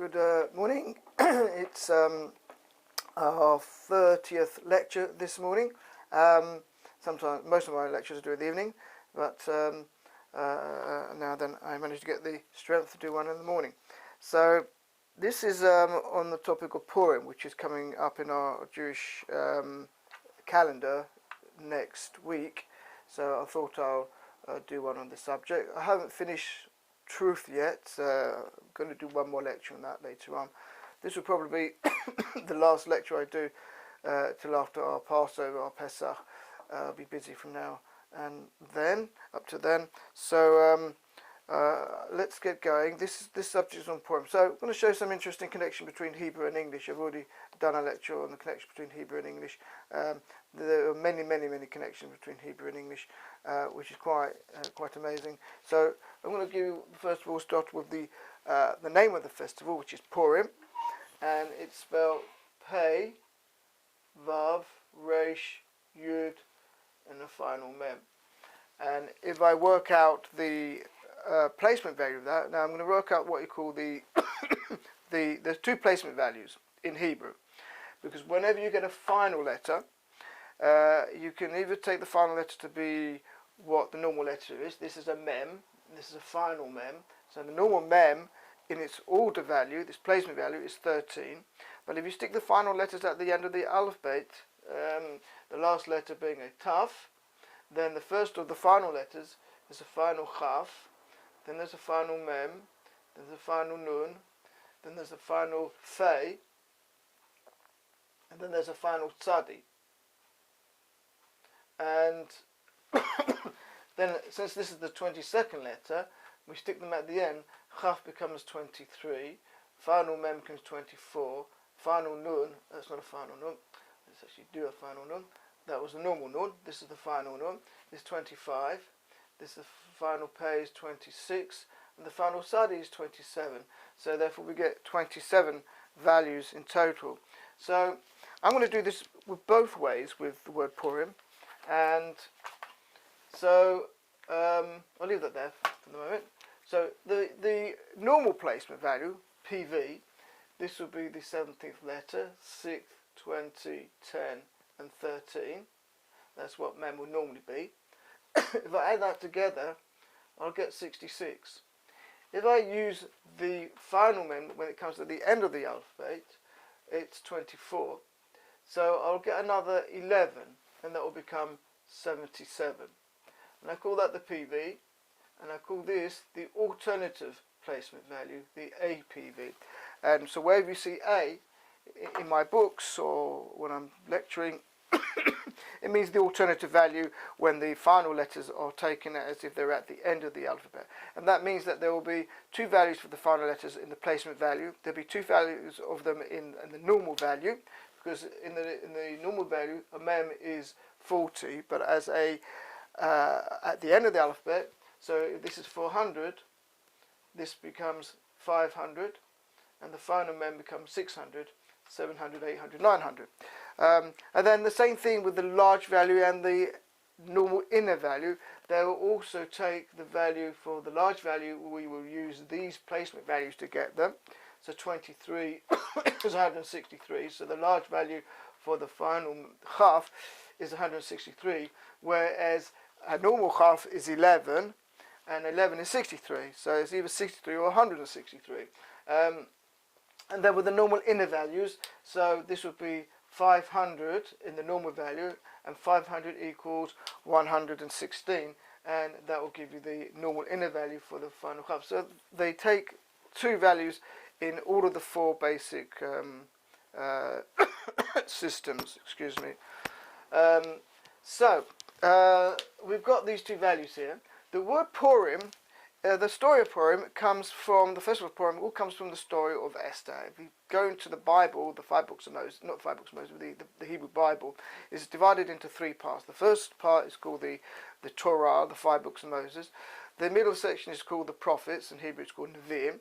Good morning. It's our 30th lecture this morning. Sometimes most of my lectures are during the evening, but now then I managed to get the strength to do one in the morning. So this is on the topic of Purim, which is coming up in our Jewish calendar next week. So I thought I'll do one on the subject. I haven't finished Truth yet. I'm going to do one more lecture on that later on. This will probably be the last lecture I do till after our Passover, our Pesach. I'll be busy from now and then, up to then. So let's get going. This subject is on Purim. So I'm going to show some interesting connection between Hebrew and English. I've already done a lecture on the connection between Hebrew and English. There are many connections between Hebrew and English, which is quite amazing. So I'm going to give you, first of all, start with the name of the festival, which is Purim, and it's spelled Pei, Vav, Resh, Yud, and the final Mem. And if I work out the placement value of that, now I'm going to work out what you call the there's two placement values in Hebrew, because whenever you get a final letter, you can either take the final letter to be what the normal letter is. This is a mem, this is a final mem. So the normal mem in its order value, this placement value, is 13. But if you stick the final letters at the end of the alphabet, the last letter being a taf, then the first of the final letters is a final chaf, then there's a final mem, then there's a final nun, then there's a final fei, and then there's a final tzadi. And then, since this is the 22nd letter, we stick them at the end. Chaf becomes 23, final mem becomes 24, final nun, that's not a final nun, let's actually do a final nun. That was the normal nun, this is the final nun, this is 25, this is the final pei is 26, and the final sadi is 27. So therefore we get 27 values in total. So I'm going to do this with both ways with the word Purim. And so I'll leave that there for the moment. So the normal placement value, PV, this will be the 17th letter, 6th, 20, 10 and 13. That's what mem will normally be. If I add that together, I'll get 66. If I use the final mem when it comes to the end of the alphabet, it's 24. So I'll get another 11. And that will become 77. And I call that the PV, and I call this the alternative placement value, the APV. And so wherever you see A in my books or when I'm lecturing, it means the alternative value when the final letters are taken as if they're at the end of the alphabet. And that means that there will be two values for the final letters in the placement value. There'll be two values of them in the normal value, because in the normal value, a mem is 40, but as at the end of the alphabet, so if this is 400, this becomes 500, and the final mem becomes 600, 700, 800, 900. And then the same thing with the large value and the normal inner value. They will also take the value for the large value. We will use these placement values to get them. So 23 is 163, so the large value for the final half is 163, whereas a normal half is 11, and 11 is 63, so it's either 63 or 163. And then with the normal inner values, so this would be 500 in the normal value, and 500 equals 116, and that will give you the normal inner value for the final half. So they take two values in all of the four basic systems, excuse me. So we've got these two values here. The word Purim, the story of Purim comes from, the festival of Purim all comes from the story of Esther. If you go into the Bible, the five books of Moses, not the five books of Moses, but the Hebrew Bible is divided into three parts. The first part is called the Torah, the five books of Moses. The middle section is called the prophets, in Hebrew it's called Nevi'im.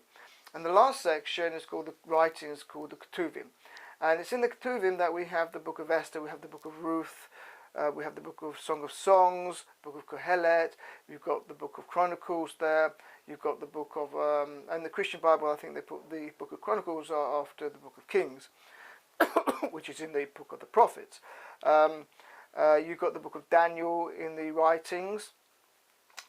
And the last section is called the writings, called the Ketuvim. And it's in the Ketuvim that we have the book of Esther, we have the book of Ruth, We have the book of Song of Songs, book of Kohelet. You've got the book of Chronicles there. You've got the book of, and the Christian Bible, I think they put the book of Chronicles after the book of Kings, which is in the book of the prophets. You've got the book of Daniel in the writings.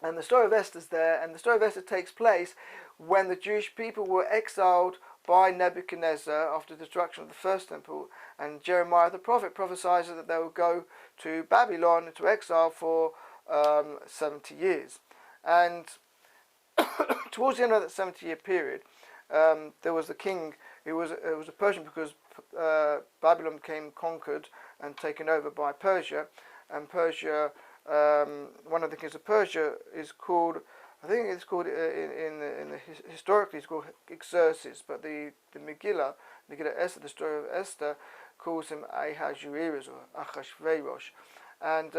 And the story of Esther's there, and the story of Esther takes place when the Jewish people were exiled by Nebuchadnezzar after the destruction of the first temple, and Jeremiah the prophet prophesies that they will go to Babylon into exile for 70 years. And towards the end of that 70-year period, there was the king. It was a Persian, because Babylon became conquered and taken over by Persia, and Persia. One of the kings of Persia is called, I think it's called historically it's called Xerxes, but the Megillah Esther, the story of Esther, calls him Ahasuerus or Achashverosh, and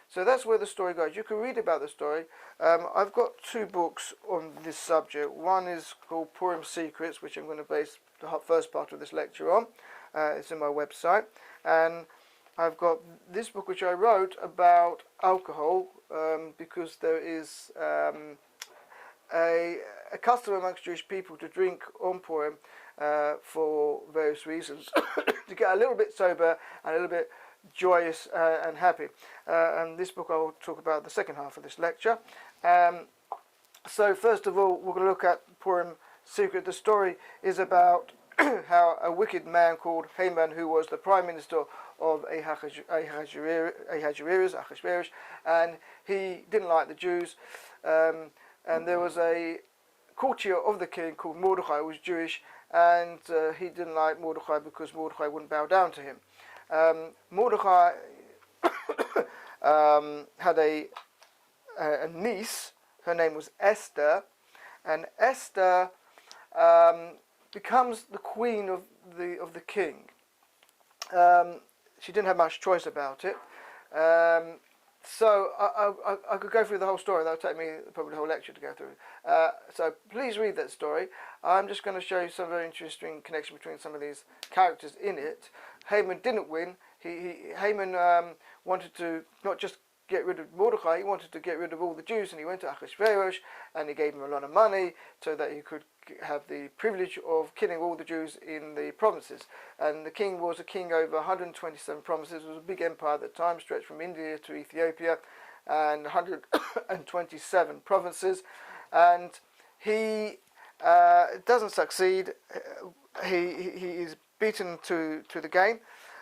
so that's where the story goes. You can read about the story. I've got two books on this subject. One is called Purim Secrets, which I'm going to base the first part of this lecture on. It's in my website, and I've got this book which I wrote about alcohol, because there is a custom amongst Jewish people to drink on Purim for various reasons, to get a little bit sober and a little bit joyous and happy. And this book I'll talk about the second half of this lecture. So first of all, we're going to look at Purim Secret. The story is about how a wicked man called Haman, who was the prime minister of Ahasuerus, and he didn't like the Jews, and there was a courtier of the king called Mordechai, who was Jewish, and he didn't like Mordechai because Mordechai wouldn't bow down to him. Mordechai had a niece. Her name was Esther, and Esther becomes the queen of the king. She didn't have much choice about it. So I could go through the whole story. That would take me probably the whole lecture to go through. So please read that story. I'm just going to show you some very interesting connection between some of these characters in it. Haman didn't win. Haman wanted to not just get rid of Mordechai, he wanted to get rid of all the Jews, and he went to Achashverosh and he gave him a lot of money so that he could have the privilege of killing all the Jews in the provinces. And the king was a king over 127 provinces. It was a big empire at the time, stretched from India to Ethiopia, and 127 provinces. And he doesn't succeed. He is beaten to the game.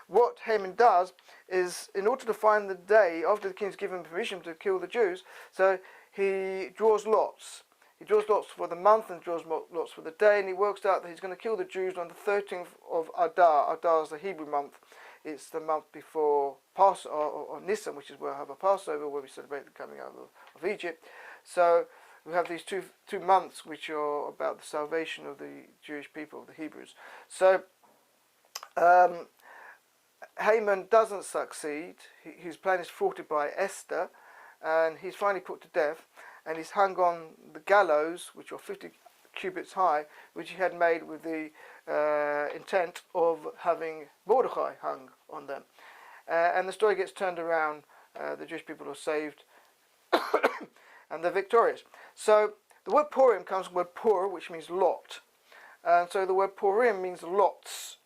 What Haman does is, in order to find the day after the king's given permission to kill the Jews, so he draws lots. He draws lots for the month and draws lots for the day, and he works out that he's going to kill the Jews on the 13th of Adar. Adar is the Hebrew month. It's the month before Passover, or Nisan, which is where I have a Passover, where we celebrate the coming out of Egypt. So we have these two months which are about the salvation of the Jewish people, the Hebrews. So Haman doesn't succeed. His plan is thwarted by Esther, and he's finally put to death, and he's hung on the gallows, which are 50 cubits high, which he had made with the intent of having Mordechai hung on them. And the story gets turned around. The Jewish people are saved, and they're victorious. So the word Purim comes from the word Pur, which means lot. And so the word Purim means lots.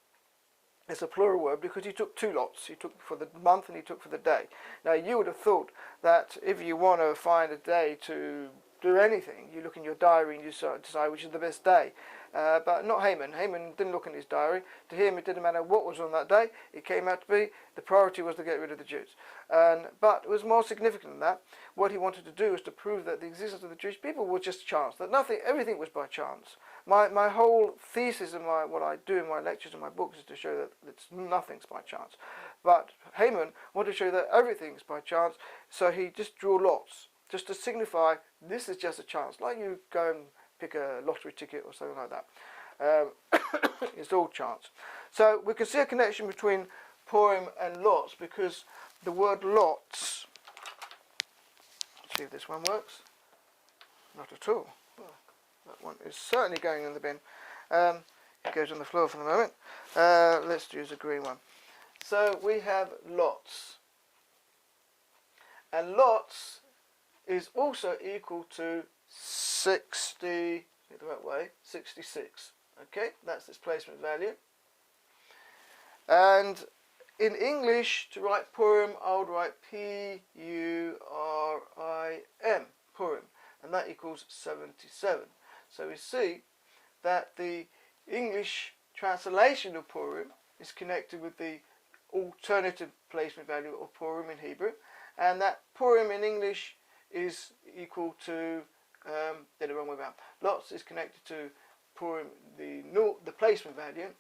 It's a plural word because he took two lots. He took for the month and he took for the day. Now you would have thought that if you want to find a day to do anything, you look in your diary and you decide which is the best day. But not Haman. Haman didn't look in his diary. To him it didn't matter what was on that day. It came out to be the priority was to get rid of the Jews. But it was more significant than that. What he wanted to do was to prove that the existence of the Jewish people was just chance. That everything was by chance. My whole thesis and what I do in my lectures and my books is to show that nothing's by chance. But Haman wanted to show that everything's by chance, so he just drew lots, just to signify this is just a chance. Like you go and pick a lottery ticket or something like that. It's all chance. So we can see a connection between Purim and lots because the word lots, let's see if this one works. Not at all. Well, that one is certainly going in the bin. It goes on the floor for the moment. Let's use a green one. So we have lots. and lots is also equal to 60, the right way, 66. Okay, that's its placement value. And in English, to write Purim, I would write Purim, Purim, and that equals 77. So we see that the English translation of Purim is connected with the alternative placement value of Purim in Hebrew, and that Purim in English is equal to, they're the wrong way around. Lots is connected to Purim, the placement value,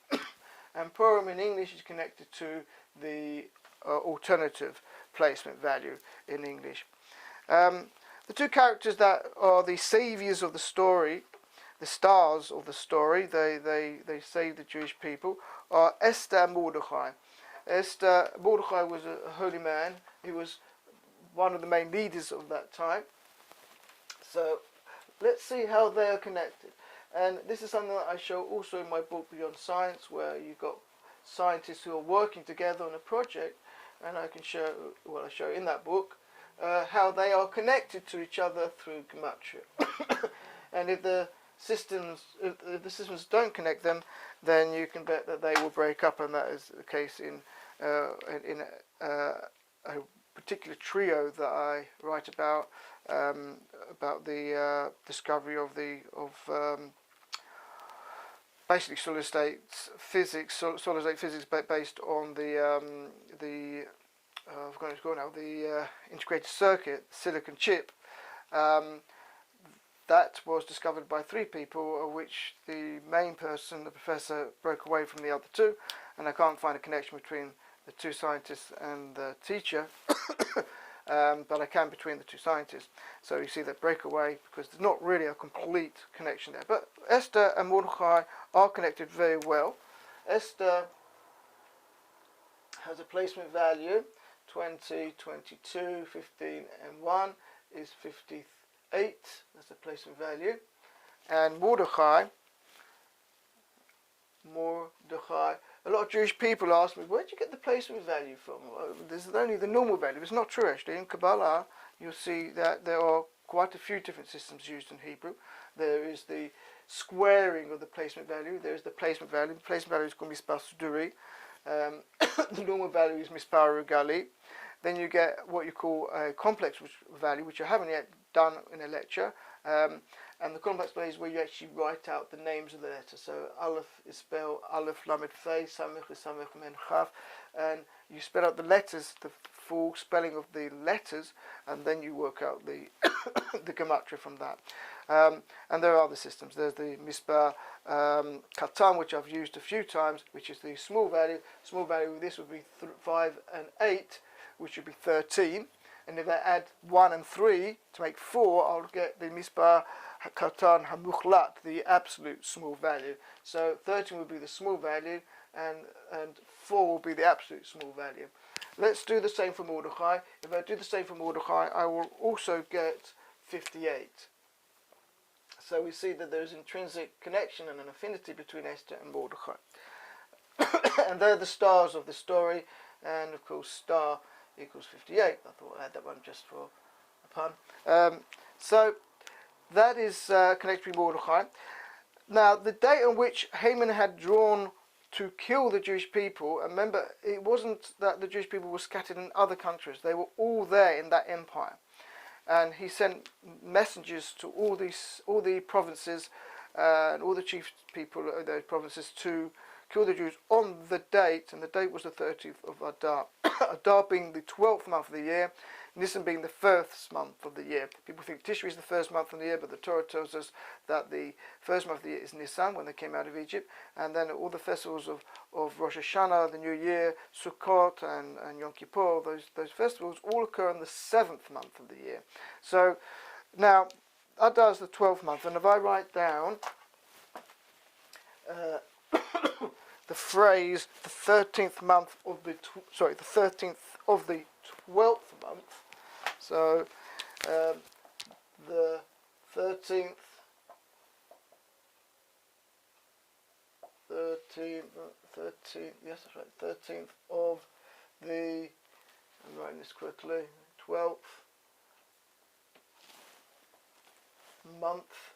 and Purim in English is connected to the alternative placement value in English. The two characters that are the saviors of the story, the stars of the story, they save the Jewish people, are Esther and Mordechai. Mordechai was a holy man. He was one of the main leaders of that time. So let's see how they are connected. And this is something that I show also in my book Beyond Science, where you've got scientists who are working together on a project, and I can show, well, I show in that book how they are connected to each other through Gematria. And if the systems don't connect them, then you can bet that they will break up, and that is the case in a particular trio that I write about the discovery of basically solid state physics, based on the I've got to go now, the integrated circuit, silicon chip. That was discovered by three people, of which the main person, the professor, broke away from the other two, and I can't find a connection between the two scientists and the teacher, but I can between the two scientists. So you see that breakaway, because there's not really a complete connection there. But Esther and Mordechai are connected very well. Esther has a placement value, 20, 22, 15, and 1 is 58. That's the placement value. And Mordechai, a lot of Jewish people ask me, where do you get the placement value from? This is only the normal value. It's not true, actually. In Kabbalah, you'll see that there are quite a few different systems used in Hebrew. There is the squaring of the placement value. There is the placement value. The placement value is called Mispar Suduri. The normal value is Mispar Rugali. Then you get what you call a complex value, which I haven't yet done in a lecture. And the complex value is where you actually write out the names of the letters. So Aleph is spelled Aleph Lamed Fei, Samech is Samech Men Chaf, and you spell out the letters, the full spelling of the letters, and then you work out the the Gematria from that. And there are other systems. There's the Mispar Katan, which I've used a few times, which is the small value. Small value with this would be 5 and 8, which would be 13. And if I add 1 and 3 to make 4, I'll get the Mispar Katan Hamuchlat, the absolute small value. So 13 would be the small value, and 4 will be the absolute small value. Let's do the same for Mordechai. If I do the same for Mordechai, I will also get 58. So we see that there's intrinsic connection and an affinity between Esther and Mordechai. And they're the stars of the story, and of course star equals 58. I thought I'd add that one just for a pun. So that is connected with Mordechai. Now, the date on which Haman had drawn to kill the Jewish people, and remember, it wasn't that the Jewish people were scattered in other countries. They were all there in that empire. And he sent messengers to all the provinces and all the chief people of those provinces to kill the Jews on the date, and the date was the 30th of Adar. Adar being the 12th month of the year, Nisan being the first month of the year. People think Tishri is the first month of the year, but the Torah tells us that the first month of the year is Nisan, when they came out of Egypt, and then all the festivals of Rosh Hashanah, the New Year, Sukkot, and Yom Kippur, those festivals all occur in the 7th month of the year. So now Adar is the 12th month, and if I write down the phrase the 13th month of the 13th of the 12th month. So the 13th yes, that's right, 13th of the, I'm writing this quickly, 12th month.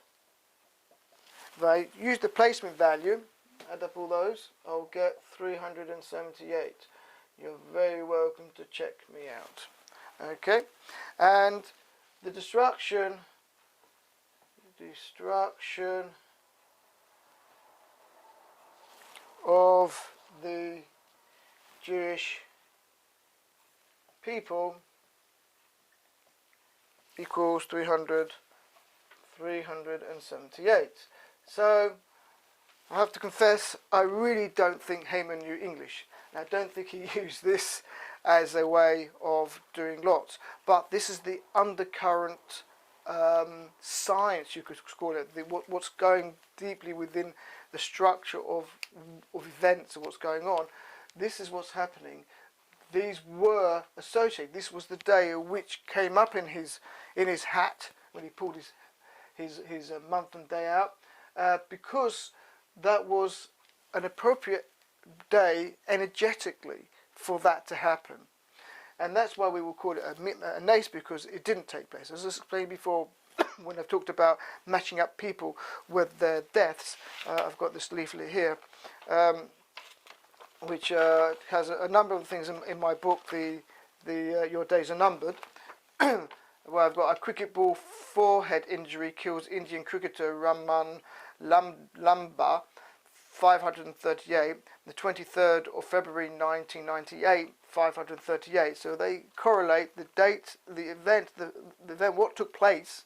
If I use the placement value, add up all those, I'll get 378. You're very welcome to check me out. Okay, and the destruction of the Jewish people equals 378. So I have to confess, I really don't think Haman knew English. And I don't think he used this as a way of doing lots. But this is the undercurrent science, you could call it, what's going deeply within the structure of events and what's going on. This is what's happening. These were associated. This was the day which came up in his hat when he pulled his month and day out, because that was an appropriate day energetically for that to happen. And that's why we will call it a nace, because it didn't take place. As I explained before, when I've talked about matching up people with their deaths, I've got this leaflet here, which has a number of things in my book, Your Days Are Numbered, where I've got a cricket ball forehead injury kills Indian cricketer Raman Lamba, 538, the 23rd of February 1998, 538. So they correlate the date, the event, what took place,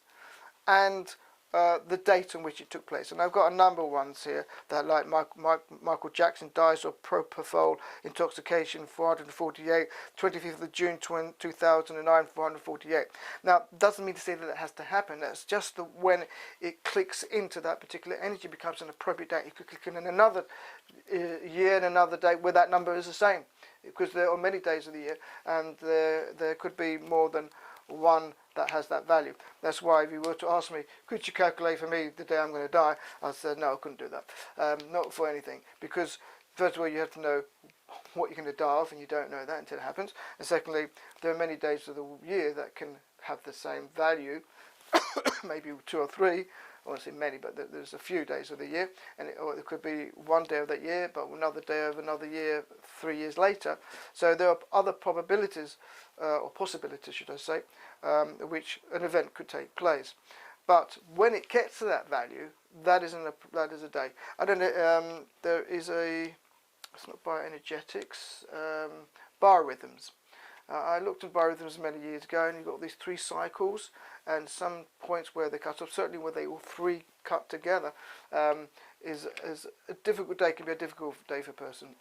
and the date on which it took place. And I've got a number of ones here that, like Michael Jackson dies of propofol intoxication, 448, 25th of June 2009, 448. Now, doesn't mean to say that it has to happen. That's just when it clicks into that particular energy, becomes an appropriate date. You could click in another year and another date where that number is the same, because there are many days of the year, and there could be more than one that has that value. That's why if you were to ask me, could you calculate for me the day I'm going to die, I said no, I couldn't do that. Not for anything, because first of all you have to know what you're going to die of, and you don't know that until it happens. And secondly, there are many days of the year that can have the same value, maybe 2 or 3. I won't say many, but there's a few days of the year, and or it could be one day of that year, but another day of another year 3 years later. So there are other probabilities, or possibilities, should I say, which an event could take place. But when it gets to that value, that is a day. I don't know. There is it's not bioenergetics, biorhythms. I looked at biorhythms many years ago, and you've got these 3 cycles, and some points where they cut off. Certainly, where they all 3 cut together, is a difficult day. Can be a difficult day for a person.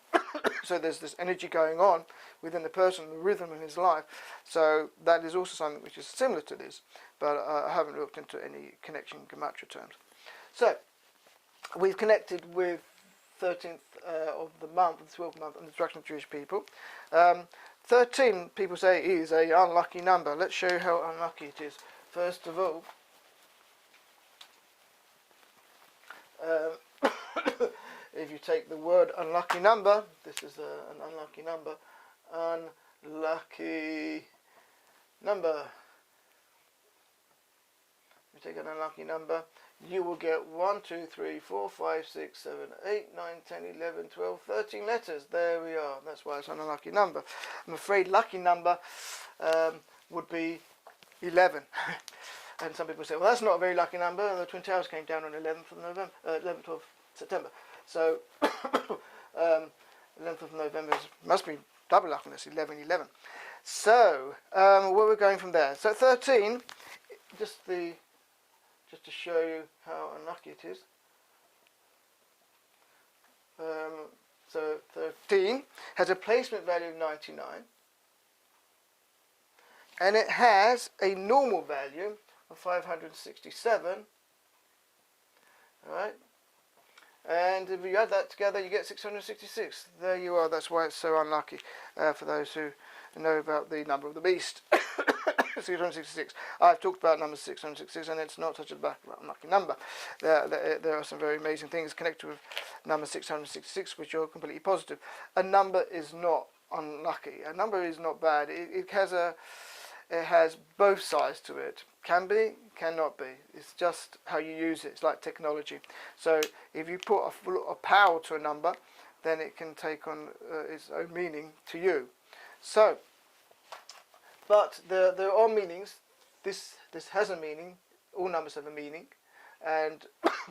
So there's this energy going on within the person, the rhythm in his life. So that is also something which is similar to this, but I haven't looked into any connection in Gematria terms. So we've connected with 13th of the month, the 12th month, and the destruction of Jewish people. 13, people say, is a unlucky number. Let's show you how unlucky it is. First of all, if you take the word unlucky number, this is an unlucky number. Unlucky number. If you take an unlucky number, you will get 1, 2, 3, 4, 5, 6, 7, 8, 9, 10, 11, 12, 13 letters. There we are. That's why it's an unlucky number. I'm afraid lucky number would be 11. And some people say, well, that's not a very lucky number. The Twin Towers came down on 11th of September. So 11th of November must be double luckiness, 11/11. So where we're going from there. So 13, just to show you how unlucky it is. So 13 has a placement value of 99, and it has a normal value of 567. All right, and if you add that together, you get 666. There you are. That's why it's so unlucky for those who know about the number of the beast. 666. I've talked about number 666, and it's not such a unlucky number. There are some very amazing things connected with number 666, which are completely positive. A number is not unlucky. A number is not bad. It has it has both sides to it. Can be, cannot be. It's just how you use it. It's like technology. So if you put a power to a number, then it can take on its own meaning to you. So, but there are meanings. This has a meaning. All numbers have a meaning, and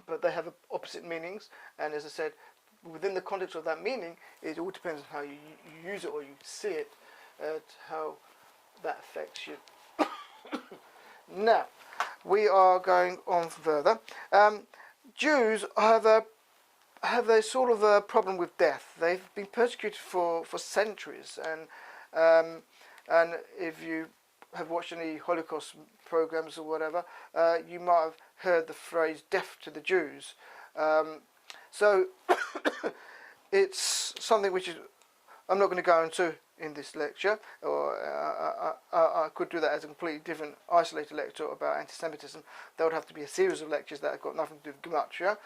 but they have opposite meanings. And as I said, within the context of that meaning, it all depends on how you use it or you see it, how that affects you. Now, we are going on further. Jews have a sort of a problem with death. They've been persecuted for centuries, and if you have watched any Holocaust programs or whatever, you might have heard the phrase "death to the Jews." So it's something which is I'm not going to go into in this lecture, or I could do that as a completely different isolated lecture about anti-Semitism. There would have to be a series of lectures that have got nothing to do with Gematria,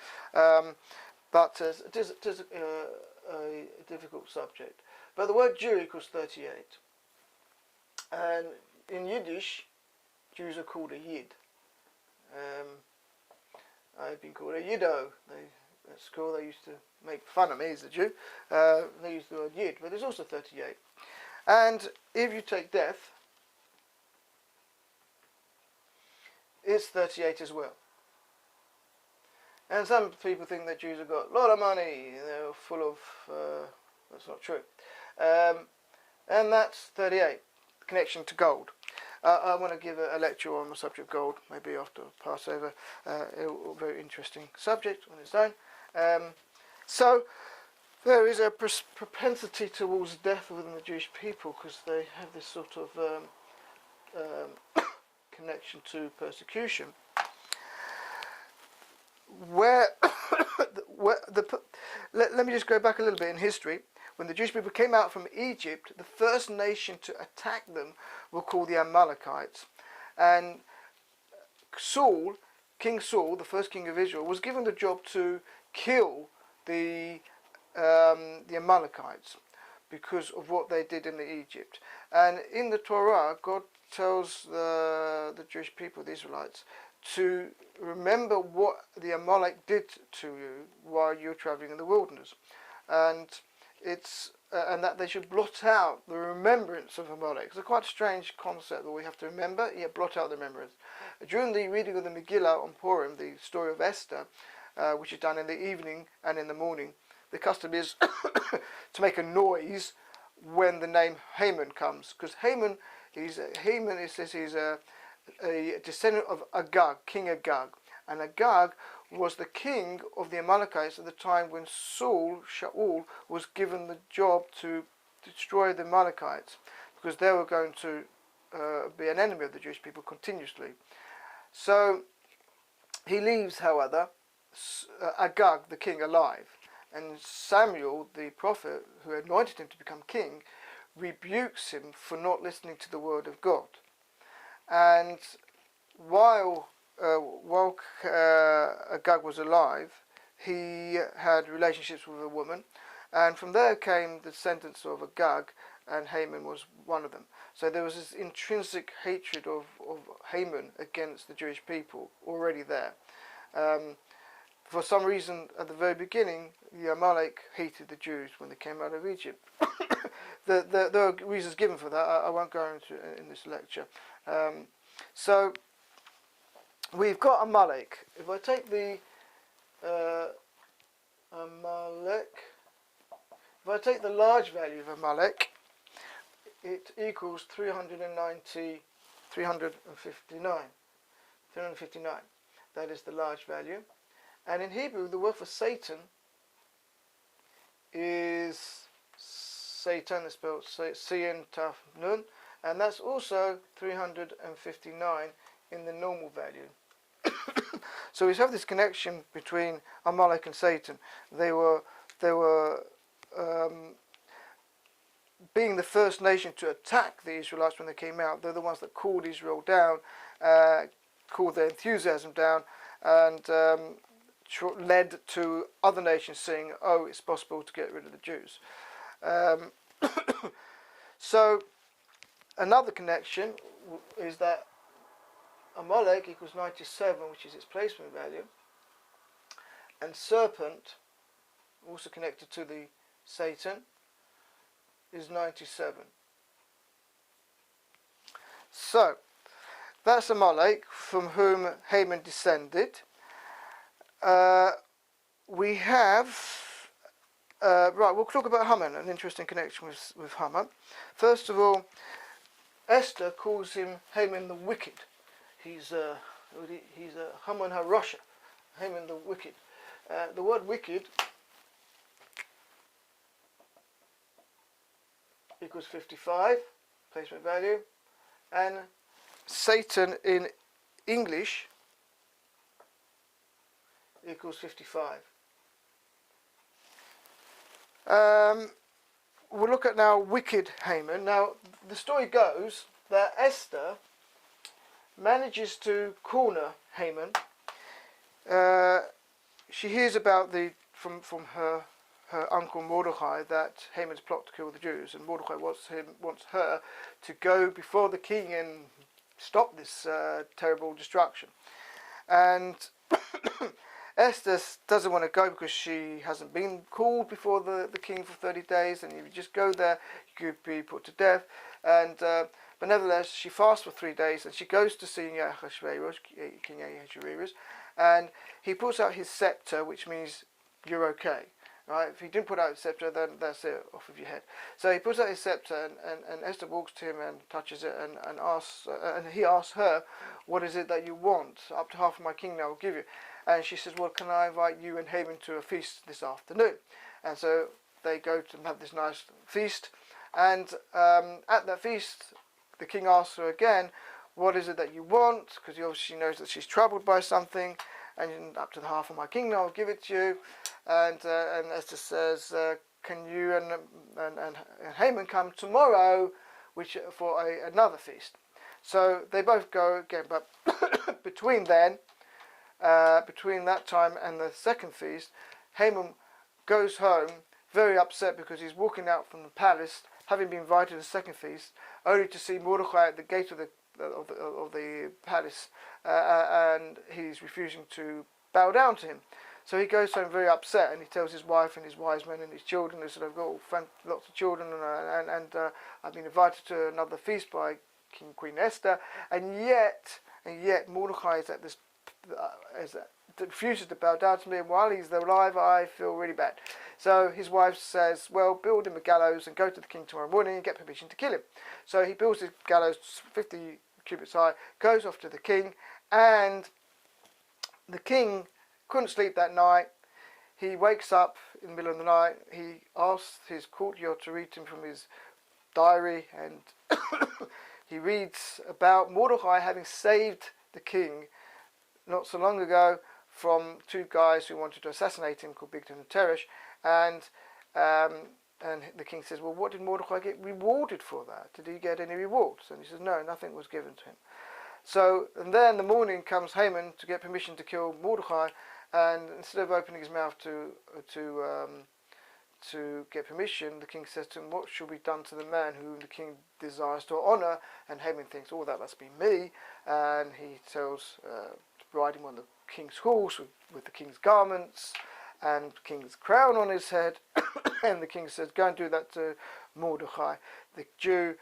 but it is a difficult subject. But the word Jew equals 38, and in Yiddish, Jews are called a Yid. I've been called a Yiddo. At school they used to make fun of me as a Jew. They used the word Yid, but there's also 38. And if you take death, it's 38 as well. And some people think that Jews have got a lot of money, they're full of, that's not true. And that's 38, connection to gold. I want to give a lecture on the subject of gold, maybe after Passover. A very interesting subject on its own. So there is a propensity towards death within the Jewish people because they have this sort of connection to persecution. Let me just go back a little bit in history. When the Jewish people came out from Egypt, the first nation to attack them were called the Amalekites. And Saul, King Saul, the first king of Israel, was given the job to kill the Amalekites because of what they did in Egypt. And in the Torah, God tells the Jewish people, the Israelites, to remember what the Amalek did to you while you were travelling in the wilderness. And it's and that they should blot out the remembrance of Amalek. It's a quite strange concept that we have to remember, yet blot out the remembrance. During the reading of the Megillah on Purim, the story of Esther, which is done in the evening and in the morning, the custom is to make a noise when the name Haman comes, because Haman, it says he's a descendant of Agag, King Agag, and Agag was the king of the Amalekites at the time when Shaul was given the job to destroy the Amalekites, because they were going to be an enemy of the Jewish people continuously. So he leaves, however, Agag, the king, alive, and Samuel, the prophet who anointed him to become king, rebukes him for not listening to the word of God. And while Agag was alive, he had relationships with a woman, and from there came the descendants of Agag, and Haman was one of them. So there was this intrinsic hatred of Haman against the Jewish people already there. For some reason, at the very beginning, the Amalek hated the Jews when they came out of Egypt. There are reasons given for that. I won't go into in this lecture. So we've got Amalek. If I take the Amalek, if I take the large value of Amalek, it equals 359. That is the large value. And in Hebrew, the word for Satan is Satan, it's spelled Sin Taf Nun, and that's also 359 in the normal value. So we have this connection between Amalek and Satan. They were being the first nation to attack the Israelites when they came out. They're the ones that cooled Israel down, cooled their enthusiasm down, and led to other nations saying, oh, it's possible to get rid of the Jews. So another connection is that Amalek equals 97, which is its placement value, and serpent, also connected to the Satan, is 97. So that's Amalek, from whom Haman descended. We have right. We'll talk about Haman, an interesting connection with Haman. First of all, Esther calls him Haman the Wicked. He's a Haman HaRasha, Haman the Wicked. The word wicked equals 55, placement value, and Satan in English equals 55. We'll look at now wicked Haman. Now, the story goes that Esther manages to corner Haman. She hears about from her uncle Mordecai that Haman's plot to kill the Jews, and Mordecai wants her to go before the king and stop this terrible destruction. And Esther doesn't want to go because she hasn't been called before the king for 30 days, and if you just go there, you could be put to death. And but nevertheless, she fasts for 3 days, and she goes to see King Ahasuerus, and he puts out his scepter, which means you're okay. Right? If he didn't put out his scepter, then that's it, off of your head. So he puts out his scepter, and Esther walks to him and touches it, and asks, and he asks her, "What is it that you want? Up to half of my kingdom I will give you." And she says, "Well, can I invite you and Haman to a feast this afternoon?" And so they go to have this nice feast, and at that feast, the king asks her again, "What is it that you want?" Because he obviously knows that she's troubled by something. And up to the half of my kingdom, I'll give it to you. And Esther says, "Can you and Haman come tomorrow, which for another feast?" So they both go again, but between that time and the second feast, Haman goes home very upset because he's walking out from the palace, having been invited to the second feast, only to see Mordecai at the gate of the palace, and he's refusing to bow down to him. So he goes home very upset, and he tells his wife and his wise men and his children, "They said, I've got lots of children, and I've been invited to another feast by Queen Esther, and yet Mordecai is at this refuses to bow down to me, and while he's alive, I feel really bad." So his wife says, "Well, build him a gallows and go to the king tomorrow morning and get permission to kill him." So he builds his gallows 50 cubits high, goes off to the king, and the king couldn't sleep that night. He wakes up in the middle of the night. He asks his courtier to read him from his diary, and he reads about Mordecai having saved the king not so long ago from two guys who wanted to assassinate him, called Bigtan and Teresh, and the king says, "Well, what did Mordecai get rewarded for that? Did he get any rewards?" And he says, "No, nothing was given to him." So, and then in the morning comes Haman to get permission to kill Mordecai, and instead of opening his mouth to get permission, the king says to him, "What shall be done to the man whom the king desires to honour?" And Haman thinks, "Oh, that must be me," and he tells to ride him on the king's horse with the king's garments and the king's crown on his head. And the king says, "Go and do that to Mordecai, the Jew,"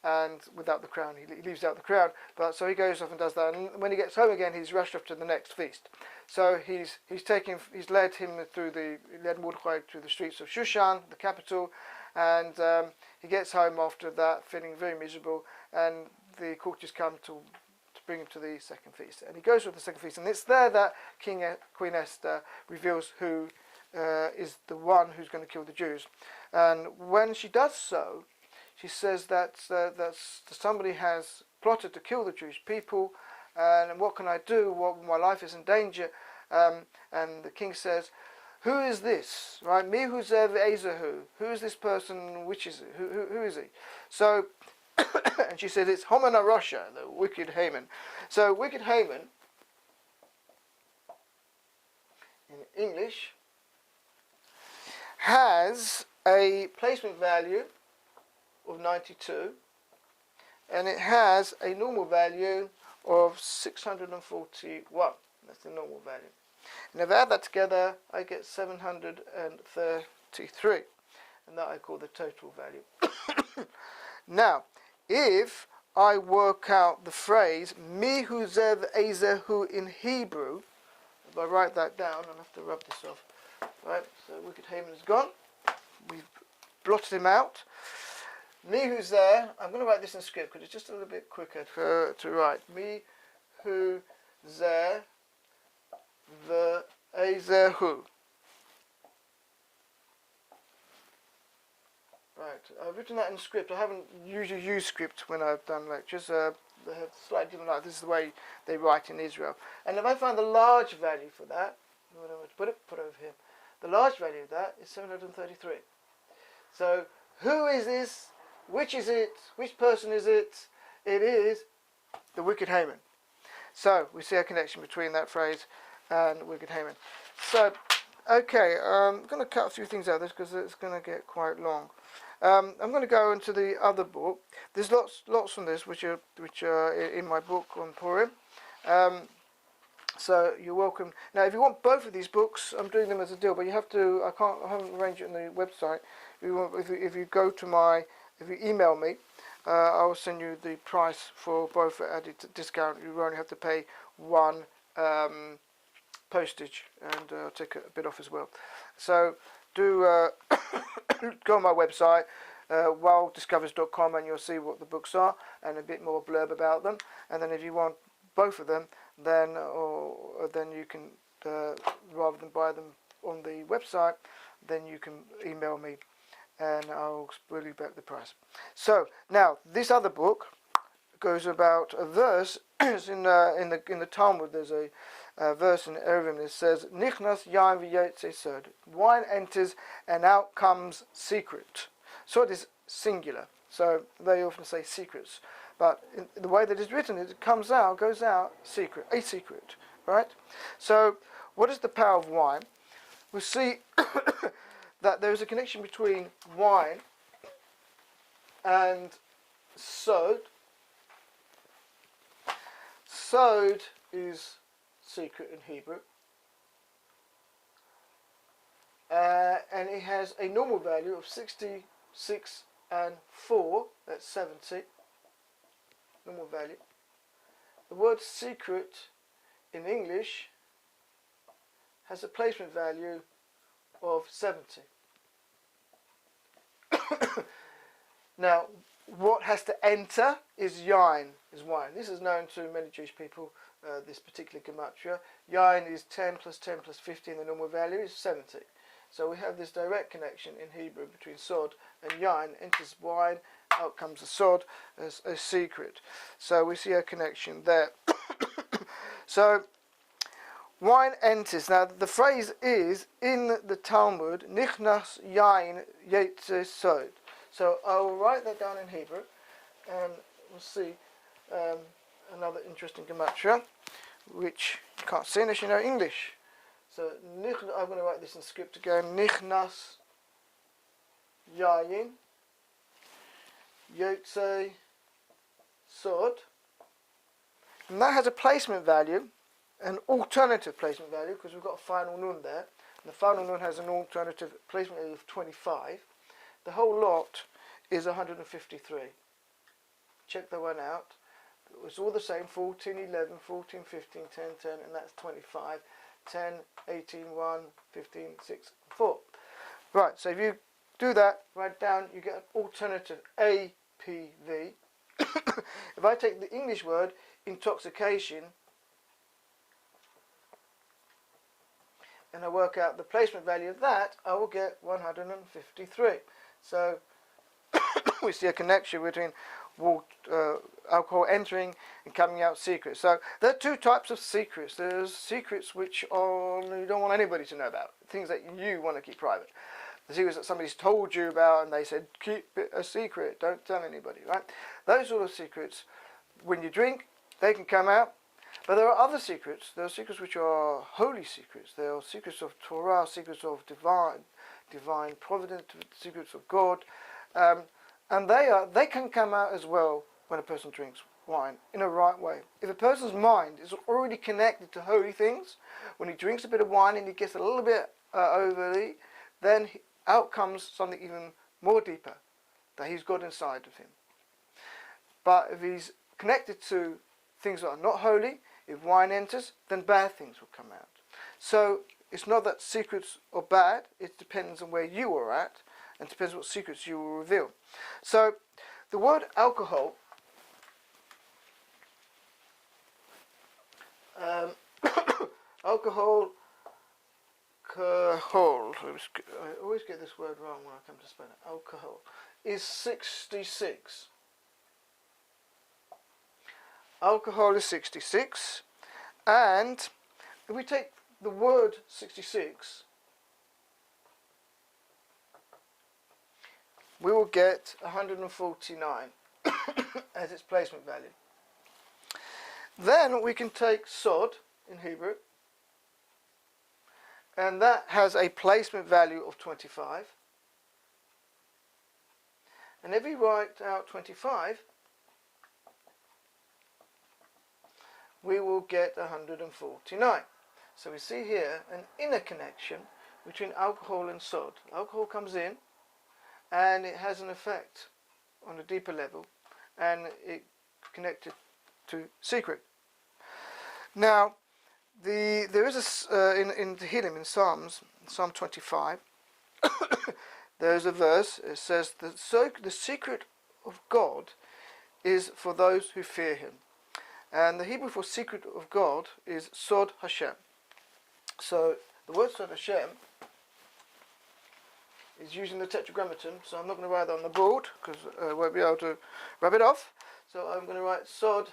and without the crown, he leaves out the crown. But so he goes off and does that, and when he gets home again, he's rushed off to the next feast. So he's led Mordecai through the streets of Shushan, the capital, and he gets home after that feeling very miserable, and the courtiers come to bring him to the second feast, and he goes to the second feast, and it's there that Queen Esther reveals who is the one who's going to kill the Jews. And when she does so, she says that somebody has plotted to kill the Jewish people, and what can I do? My life is in danger. And the king says, "Who is this? Right? Mihuzev Ezahu. Who is this person? Which is it? Who is he?" So, and she says, "It's Haman HaRasha, the wicked Haman." So, wicked Haman in English has a placement value of 92 and it has a normal value of 641. That's the normal value. And if I add that together, I get 733, and that I call the total value. Now, if I work out the phrase mihu zev ezehu in Hebrew, if I write that down, I'll have to rub this off. Right, so wicked Haman is gone. We've blotted him out. Mihu zeh, I'm going to write this in script because it's just a little bit quicker to write. Mihu zeh the ezehu. Right, I've written that in script. I haven't usually used script when I've done lectures. They have slightly different life. This is the way they write in Israel. And if I find the large value for that, where do I put it? Put it over here. The large value of that is 733. So, who is this? Which is it? Which person is it? It is the wicked Haman. So, we see a connection between that phrase and wicked Haman. So, okay, I'm going to cut a few things out of this because it's going to get quite long. I'm going to go into the other book. There's lots from this which are in my book on Purim. So you're welcome. Now, if you want both of these books, I'm doing them as a deal, but you have to. I haven't arranged it on the website. If you email me, I will send you the price for both at added discount. You only have to pay one postage, and I'll take a bit off as well. So do go on my website, wilddiscovers.com, and you'll see what the books are and a bit more blurb about them. And then if you want both of them, then you can, rather than buy them on the website, then you can email me and I'll really back the price. So now this other book goes about a verse in the Talmud. There's a verse in Eruvin that says Nichnas yain v'yotze sod. Wine enters and out comes secret. Sod is singular, so they often say secrets. But in the way that it's written, it comes out, goes out, secret, a secret, right? So, what is the power of wine? We see that there is a connection between wine and sod. Sod is secret in Hebrew, and it has a normal value of 66 and 4. That's 70. Normal value. The word secret in English has a placement value of 70. Now, what has to enter is yain, is wine. This is known to many Jewish people, this particular Gematria. Yain is 10 plus 10 plus 15, the normal value is 70. So we have this direct connection in Hebrew between sod and yain. Enters wine, out comes the sod as a secret. So we see a connection there. So wine enters. Now the phrase is in the Talmud, Nichnas yain yetze sod. So I will write that down in Hebrew, and we'll see another interesting Gematria, which you can't see unless you know English. So I'm going to write this in script again. Nichnas yain yotze sod. And that has a placement value, an alternative placement value, because we've got a final nun there. And the final nun has an alternative placement value of 25. The whole lot is 153. Check that one out. It's all the same, 14, 11, 14, 15, 10, 10, and that's 25. 10, 18, 1, 15, 6, 4. Right, so if you do that, write down, you get an alternative APV. If I take the English word intoxication and I work out the placement value of that, I will get 153. So we see a connection between alcohol entering and coming out secrets. So there are two types of secrets. There's secrets which you don't want anybody to know about, things that you want to keep private. The secrets that somebody's told you about and they said, keep it a secret, don't tell anybody, right? Those sort of secrets, when you drink, they can come out. But there are other secrets. There are secrets which are holy secrets. There are secrets of Torah, secrets of divine providence, secrets of God. And they can come out as well when a person drinks wine in a right way. If a person's mind is already connected to holy things, when he drinks a bit of wine and he gets a little bit overly, then out comes something even more deeper that he's got inside of him. But if he's connected to things that are not holy, if wine enters, then bad things will come out. So it's not that secrets are bad, it depends on where you are at, and it depends what secrets you will reveal. So the word alcohol, alcohol, I always get this word wrong when I come to spell it, alcohol, is 66. Alcohol is 66, and if we take the word 66, we will get 149 as its placement value. Then we can take sod in Hebrew, and that has a placement value of 25. And if we write out 25, we will get 149. So we see here an inner connection between alcohol and sod. Alcohol comes in and it has an effect on a deeper level, and it connected to secret. Now, there is in Tehillim, in Psalms, Psalm 25, there is a verse. It says the secret of God is for those who fear Him. And the Hebrew for secret of God is Sod Hashem. So the word Sod Hashem is using the Tetragrammaton, so I'm not going to write that on the board because I won't be able to rub it off. So I'm going to write Sod,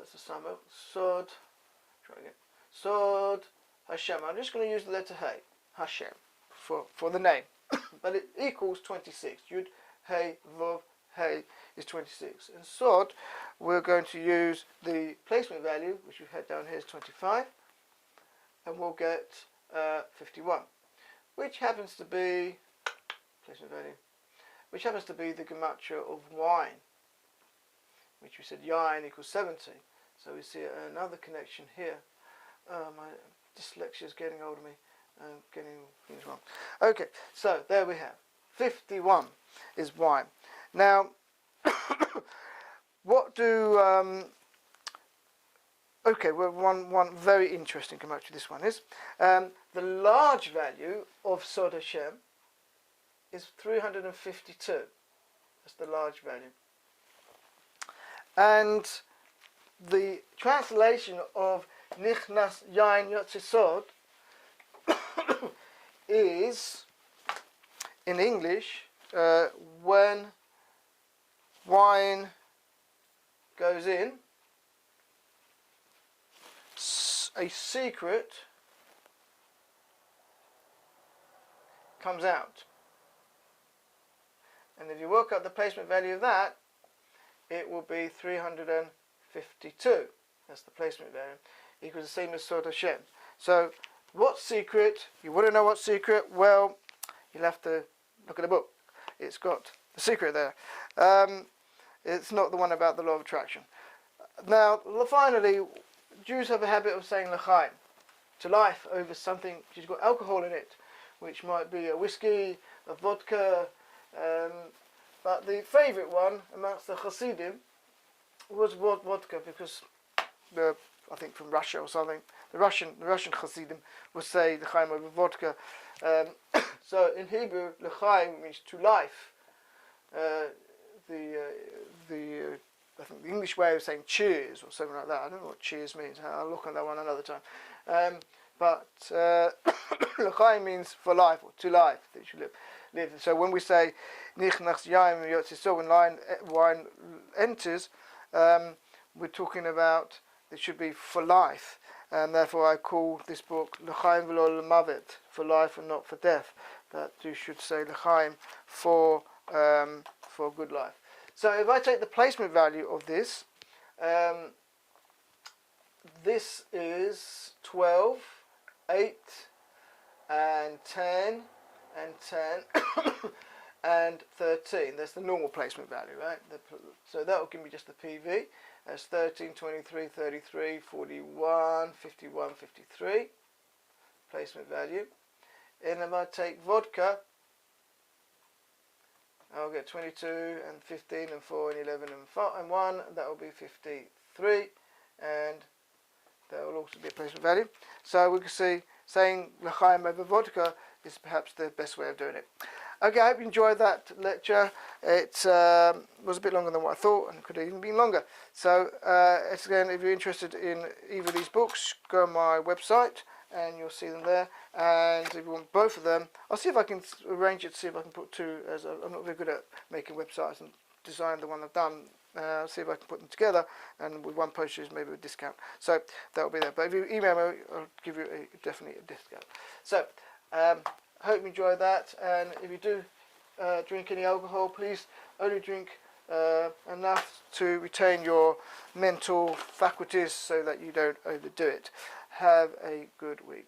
it's a summer, Sod, try again, Sod Hashem. I'm just going to use the letter Hey, Hashem, for the name. But it equals 26. Yud, Hey, Vov, Hey is 26. And Sod, we're going to use the placement value, which we've had down here is 25, and we'll get 51, which happens to be, placement value, which happens to be the Gematria of wine, which we said yain equals 70. So we see another connection here. My dyslexia is getting hold of me. I'm getting things wrong. Okay, so there we have 51 is wine. Now, what do okay, well, one very interesting Gematria this one is the large value of Sod Hashem is 352. That's the large value. And the translation of Nichnas Yain Yotze Sod is, in English, when wine goes in, a secret comes out. And if you work out the placement value of that, it will be 352. That's the placement value. Equals the same as Sod Hashem. So, what secret? You want to know what secret? Well, you'll have to look at the book. It's got the secret there. It's not the one about the law of attraction. Now, finally, Jews have a habit of saying l'chaim, to life, over something which has got alcohol in it, which might be a whiskey, a vodka, but the favourite one amongst the Hasidim was vodka, because I think from Russia or something, the Russian Hasidim would say l'chaim over vodka. So in Hebrew, l'chaim means to life. I think the English way of saying cheers or something like that. I don't know what cheers means. I'll look on that one another time. But l'chaim means for life or to life, that you should live. So when we say Nichnas Yaim Yotze Sod, when wine enters, we're talking about it should be for life, and therefore I call this book L'chaim V'lo L'mavet, for life and not for death. That you should say L'chaim for good life. So if I take the placement value of this, this is 12, 8, and 10, and 10, and 13. That's the normal placement value, right? So that will give me just the PV. That's 13, 23, 33, 41, 51, 53 placement value. And if I take vodka, I'll get 22 and 15 and 4 and 11 and 5 and 1. That will be 53, and that will also be a placement value. So we can see saying l'chaim over vodka is perhaps the best way of doing it. Okay, I hope you enjoyed that lecture. It was a bit longer than what I thought, and could have even been longer. So again, if you're interested in either of these books, go on my website and you'll see them there. And if you want both of them, I'll see if I can arrange it to see if I can put two, as I'm not very good at making websites and design the one I've done. See if I can put them together, and with one postage maybe a discount. So that will be there. But if you email me, I'll give you definitely a discount. So I hope you enjoy that, and if you do drink any alcohol, please only drink enough to retain your mental faculties so that you don't overdo it. Have a good week.